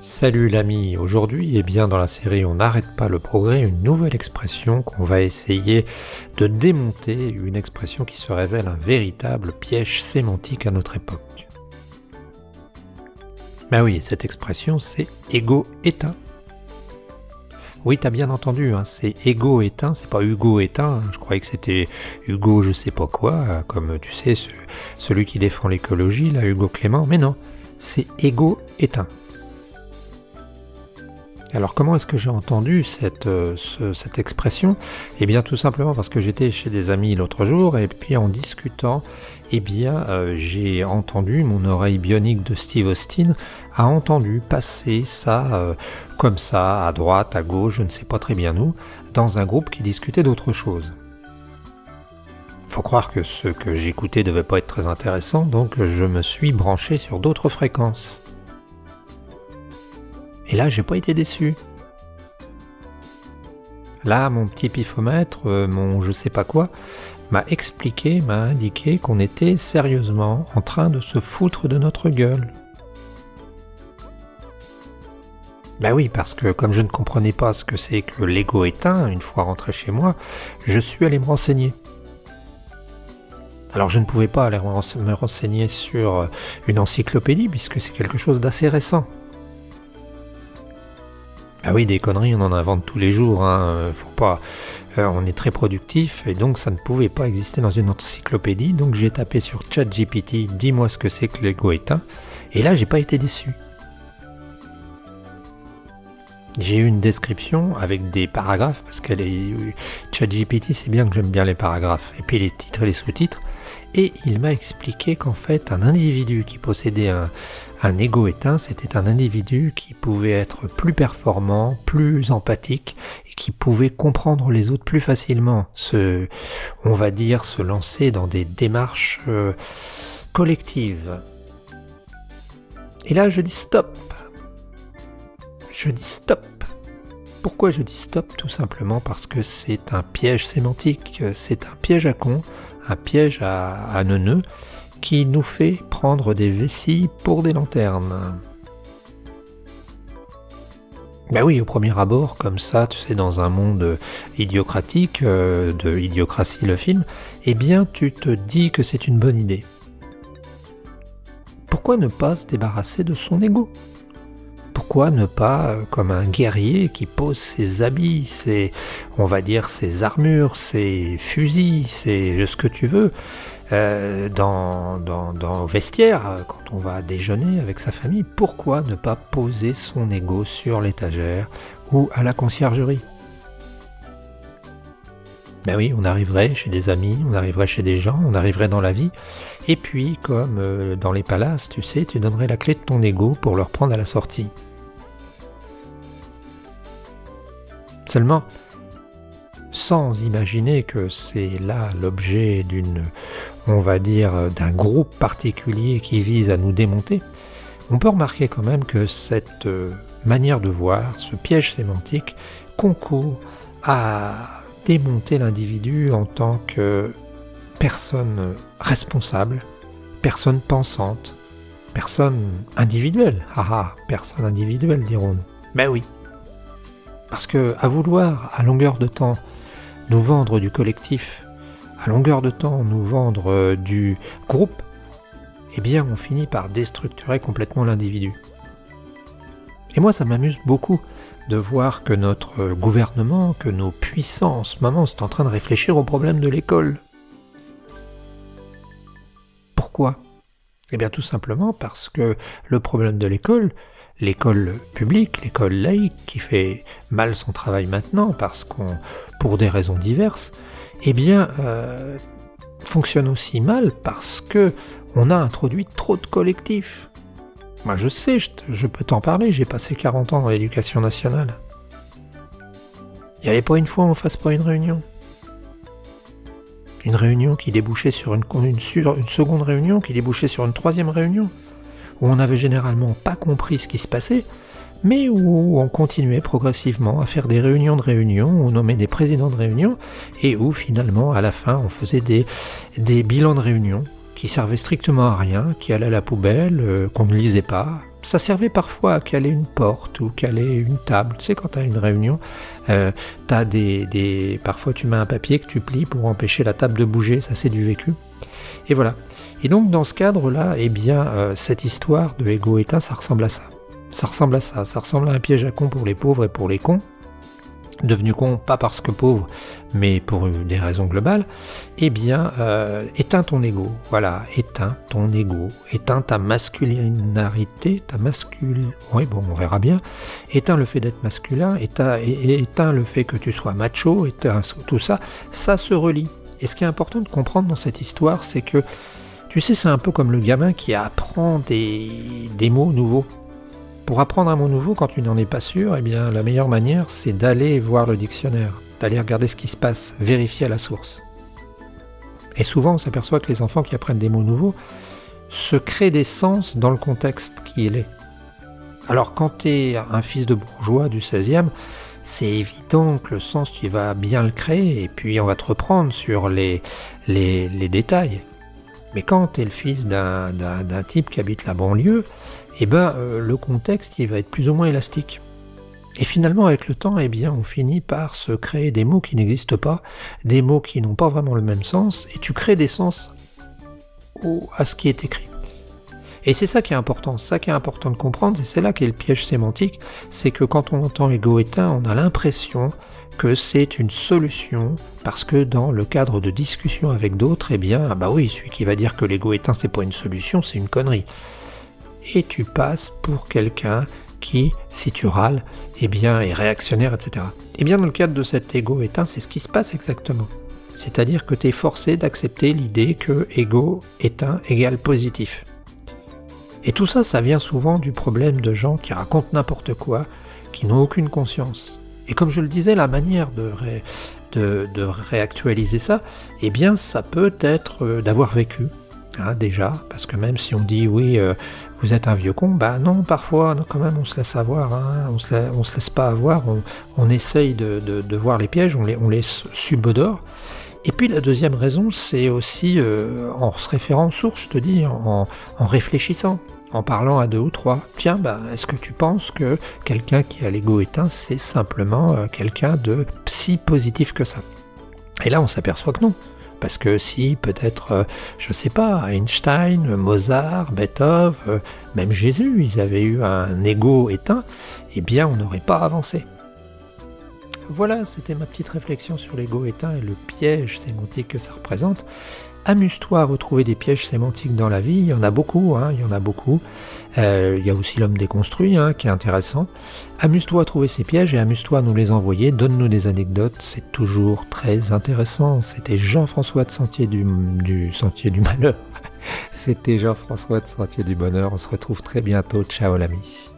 Salut l'ami, aujourd'hui dans la série On n'arrête pas le progrès, une nouvelle expression qu'on va essayer de démonter, une expression qui se révèle un véritable piège sémantique à notre époque. Ben oui, cette expression c'est égo éteint. Oui, t'as bien entendu, c'est égo éteint, c'est pas Hugo éteint, je croyais que c'était Hugo je sais pas quoi, comme tu sais, celui qui défend l'écologie, là, Hugo Clément, mais non, c'est égo éteint. Alors comment est-ce que j'ai entendu cette expression ? Eh bien tout simplement parce que j'étais chez des amis l'autre jour et puis en discutant, j'ai entendu, mon oreille bionique de Steve Austin a entendu passer ça comme ça, à droite, à gauche, je ne sais pas très bien où, dans un groupe qui discutait d'autre chose. Faut croire que ce que j'écoutais devait pas être très intéressant, donc je me suis branché sur d'autres fréquences. Et là, j'ai pas été déçu. Là, mon petit pifomètre, mon je sais pas quoi, m'a indiqué qu'on était sérieusement en train de se foutre de notre gueule. Ben oui, parce que comme je ne comprenais pas ce que c'est que l'égo éteint, une fois rentré chez moi, je suis allé me renseigner. Alors je ne pouvais pas aller me renseigner sur une encyclopédie, puisque c'est quelque chose d'assez récent. Ah oui, des conneries, on en invente tous les jours, faut pas. On est très productif et donc ça ne pouvait pas exister dans une encyclopédie. Donc j'ai tapé sur ChatGPT, dis-moi ce que c'est que l'égo éteint. Et là, j'ai pas été déçu. J'ai eu une description avec des paragraphes parce que ChatGPT, c'est bien que j'aime bien les paragraphes et puis les titres et les sous-titres. Et il m'a expliqué qu'en fait, un individu qui possédait un égo éteint, c'était un individu qui pouvait être plus performant, plus empathique et qui pouvait comprendre les autres plus facilement, se lancer dans des démarches collectives. Et là, je dis stop. Pourquoi je dis stop ? Tout simplement parce que c'est un piège sémantique, c'est un piège à con, un piège à neuneux, qui nous fait prendre des vessies pour des lanternes. Ben oui, au premier abord, comme ça, tu sais, dans un monde idiocratique, de Idiocratie le film, eh bien tu te dis que c'est une bonne idée. Pourquoi ne pas se débarrasser de son ego ? Pourquoi ne pas, comme un guerrier qui pose ses habits, ses armures, ses fusils, ce que tu veux, dans le vestiaire, quand on va déjeuner avec sa famille, pourquoi ne pas poser son ego sur l'étagère ou à la conciergerie ? Ben oui, on arriverait chez des amis, on arriverait chez des gens, on arriverait dans la vie, et puis, comme dans les palaces, tu sais, tu donnerais la clé de ton ego pour le reprendre à la sortie. Seulement, sans imaginer que c'est là l'objet d'un groupe particulier qui vise à nous démonter, on peut remarquer quand même que cette manière de voir, ce piège sémantique, concourt à démonter l'individu en tant que personne responsable, personne pensante, personne individuelle. Personne individuelle, dirons-nous. Ben oui. Parce que à vouloir, à longueur de temps, nous vendre du collectif, à longueur de temps, nous vendre du groupe, eh bien, on finit par déstructurer complètement l'individu. Et moi, ça m'amuse beaucoup de voir que notre gouvernement, que nos puissants en ce moment sont en train de réfléchir au problème de l'école. Pourquoi ? Eh bien, tout simplement parce que le problème de l'école publique, l'école laïque, qui fait mal son travail maintenant parce pour des raisons diverses, fonctionne aussi mal parce que on a introduit trop de collectifs. Moi je sais, je peux t'en parler, j'ai passé 40 ans dans l'éducation nationale. Il n'y avait pas une fois où on fasse pas une réunion. Une réunion qui débouchait sur une seconde réunion, qui débouchait sur une troisième réunion, où on n'avait généralement pas compris ce qui se passait, mais où on continuait progressivement à faire des réunions de réunions, où on nommait des présidents de réunions, et où finalement, à la fin, on faisait des bilans de réunions qui servaient strictement à rien, qui allaient à la poubelle, qu'on ne lisait pas, Ça servait parfois à caler une porte ou caler une table. Tu sais, quand tu as une réunion, t'as parfois tu mets un papier que tu plies pour empêcher la table de bouger, ça c'est du vécu. Et voilà. Et donc dans ce cadre-là, eh bien, cette histoire de Ego éteint, ça ressemble à ça. Ça ressemble à ça. Ça ressemble à un piège à con pour les pauvres et pour les cons. Devenu con, pas parce que pauvre, mais pour des raisons globales, eh bien, éteins ton ego. Voilà, éteins ton ego. Éteins ta masculinité, Oui, bon, on verra bien. Éteins le fait d'être masculin, éteins le fait que tu sois macho, éteins tout ça. Ça se relie. Et ce qui est important de comprendre dans cette histoire, c'est que, tu sais, c'est un peu comme le gamin qui apprend des mots nouveaux. Pour apprendre un mot nouveau, quand tu n'en es pas sûr, eh bien, la meilleure manière, c'est d'aller voir le dictionnaire, d'aller regarder ce qui se passe, vérifier à la source. Et souvent, on s'aperçoit que les enfants qui apprennent des mots nouveaux se créent des sens dans le contexte qui est. Alors, quand tu es un fils de bourgeois du 16e, c'est évident que le sens, tu vas bien le créer, et puis on va te reprendre sur les détails. Mais quand tu es le fils d'un type qui habite la banlieue, eh ben, le contexte il va être plus ou moins élastique. Et finalement, avec le temps, eh bien, on finit par se créer des mots qui n'existent pas, des mots qui n'ont pas vraiment le même sens, et tu crées des sens à ce qui est écrit. Et c'est ça qui est important, de comprendre, et c'est là qu'est le piège sémantique, c'est que quand on entend Ego éteint, on a l'impression que c'est une solution, parce que dans le cadre de discussion avec d'autres, eh bien, ah bah oui, celui qui va dire que l'ego éteint, c'est pas une solution, c'est une connerie. Et tu passes pour quelqu'un qui, si tu râles, eh bien, est réactionnaire, etc. Et bien, dans le cadre de cet ego éteint, c'est ce qui se passe exactement. C'est-à-dire que tu es forcé d'accepter l'idée que ego éteint égale positif. Et tout ça, ça vient souvent du problème de gens qui racontent n'importe quoi, qui n'ont aucune conscience. Et comme je le disais, la manière de réactualiser ça, eh bien, ça peut être d'avoir vécu. Déjà, parce que même si on dit oui, vous êtes un vieux con, bah non, parfois, non, quand même, on se laisse avoir, on se laisse pas avoir, on essaye de voir les pièges, on les subodore. Et puis la deuxième raison, c'est aussi en se référant aux sources, je te dis, en réfléchissant, en parlant à 2 ou 3. Tiens, bah, est-ce que tu penses que quelqu'un qui a l'ego éteint, c'est simplement quelqu'un de si positif que ça? Et là, on s'aperçoit que non. Parce que si, peut-être, je sais pas, Einstein, Mozart, Beethoven, même Jésus, ils avaient eu un ego éteint, eh bien, on n'aurait pas avancé. Voilà, c'était ma petite réflexion sur l'ego éteint et le piège sémantique que ça représente. Amuse-toi à retrouver des pièges sémantiques dans la vie, il y en a beaucoup, il y en a beaucoup. Il y a aussi l'homme déconstruit, qui est intéressant. Amuse-toi à trouver ces pièges et amuse-toi à nous les envoyer, donne-nous des anecdotes, c'est toujours très intéressant. C'était Jean-François de Sentier du Sentier du Malheur. C'était Jean-François de Sentier du Bonheur, on se retrouve très bientôt, ciao l'ami.